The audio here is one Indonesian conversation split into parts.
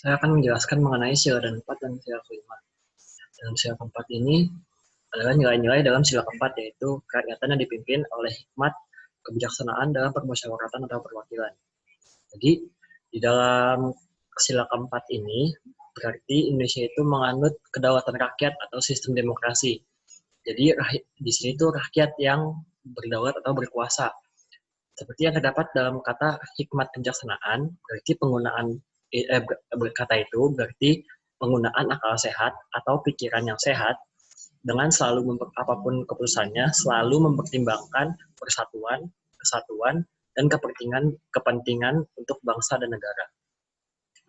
Saya akan menjelaskan mengenai sila keempat dan sila kelima. Dalam sila keempat ini adalah nilai-nilai dalam sila keempat, yaitu kerakyatan yang dipimpin oleh hikmat, kebijaksanaan dalam permusyawaratan atau perwakilan. Jadi, di dalam sila keempat ini, berarti Indonesia itu menganut kedaulatan rakyat atau sistem demokrasi. Jadi, di sini itu rakyat yang berdaulat atau berkuasa. Seperti yang terdapat dalam kata hikmat kebijaksanaan, berarti penggunaan kata itu berarti penggunaan akal sehat atau pikiran yang sehat dengan selalu apapun keputusannya selalu mempertimbangkan persatuan, kesatuan, dan kepentingan untuk bangsa dan negara.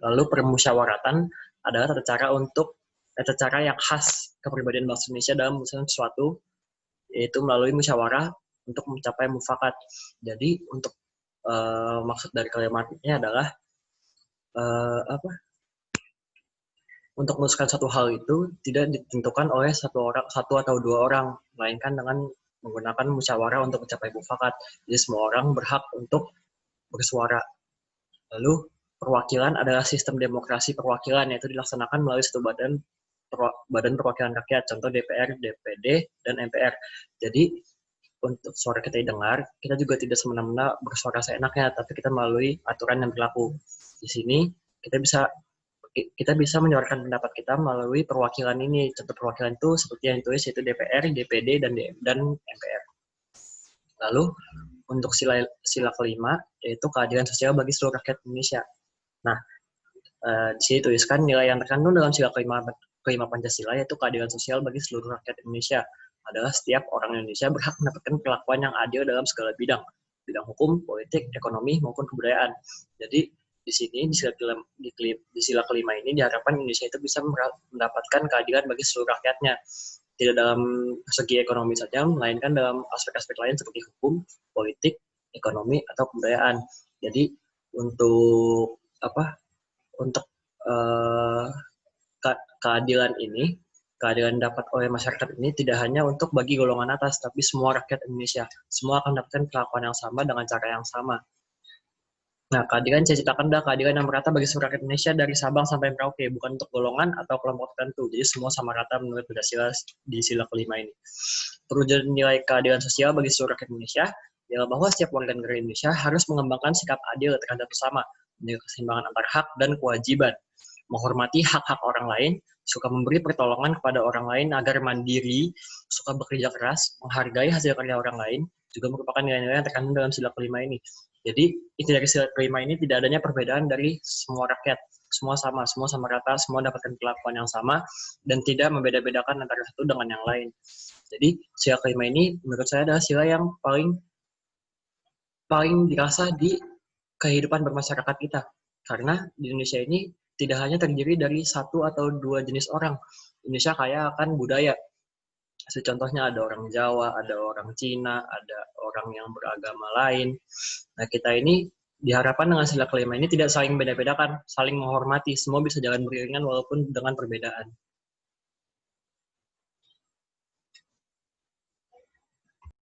Lalu permusyawaratan adalah tata cara yang khas kepribadian bangsa Indonesia dalam memutuskan sesuatu, yaitu melalui musyawarah untuk mencapai mufakat. Jadi untuk maksud dari kalimatnya adalah untuk memutuskan satu hal itu tidak ditentukan oleh satu atau dua orang, melainkan dengan menggunakan musyawarah untuk mencapai mufakat. Jadi semua orang berhak untuk bersuara. Lalu perwakilan adalah sistem demokrasi perwakilan, yaitu dilaksanakan melalui satu badan perwakilan rakyat, contoh DPR, DPD, dan MPR. Jadi untuk suara kita didengar, kita juga tidak semena-mena bersuara seenaknya, tapi kita melalui aturan yang berlaku. Di sini kita bisa menyuarakan pendapat kita melalui perwakilan ini. Contoh perwakilan itu seperti yang ditulis, yaitu DPR, DPD, dan MPR. Lalu untuk sila kelima, yaitu keadilan sosial bagi seluruh rakyat Indonesia. Nah, di sini tuliskan nilai yang terkandung dalam sila kelima Pancasila, yaitu keadilan sosial bagi seluruh rakyat Indonesia, adalah setiap orang Indonesia berhak mendapatkan perlakuan yang adil dalam segala bidang hukum, politik, ekonomi, maupun kebudayaan. Jadi di sini di sila kelima ini diharapkan Indonesia itu bisa mendapatkan keadilan bagi seluruh rakyatnya, tidak dalam segi ekonomi saja, melainkan dalam aspek-aspek lain seperti hukum, politik, ekonomi, atau kebudayaan. Jadi untuk keadilan dapat oleh masyarakat ini tidak hanya untuk bagi golongan atas, tapi semua rakyat Indonesia. Semua akan mendapatkan perlakuan yang sama dengan cara yang sama. Nah, keadilan saya ciptakan adalah keadilan yang merata bagi seluruh rakyat Indonesia dari Sabang sampai Merauke, bukan untuk golongan atau kelompok tertentu. Jadi semua sama rata menurut Pancasila di sila kelima ini. Perwujudan nilai keadilan sosial bagi seluruh rakyat Indonesia ialah bahwa setiap warga negara Indonesia harus mengembangkan sikap adil terhadap sesama, menjaga keseimbangan antar hak dan kewajiban, menghormati hak-hak orang lain, suka memberi pertolongan kepada orang lain agar mandiri, suka bekerja keras, menghargai hasil karya orang lain, juga merupakan nilai-nilai yang terkandung dalam sila kelima ini. Jadi, inti dari sila kelima ini tidak adanya perbedaan dari semua rakyat. Semua sama rata, semua dapatkan perlakuan yang sama, dan tidak membeda-bedakan antara satu dengan yang lain. Jadi, sila kelima ini menurut saya adalah sila yang paling dirasa di kehidupan bermasyarakat kita. Karena di Indonesia ini tidak hanya terdiri dari satu atau dua jenis orang. Indonesia kaya akan budaya. Contohnya ada orang Jawa, ada orang Cina, ada orang yang beragama lain. Nah, kita ini diharapkan dengan sila kelima ini tidak saling beda-bedakan, saling menghormati. Semua bisa jalan beriringan walaupun dengan perbedaan.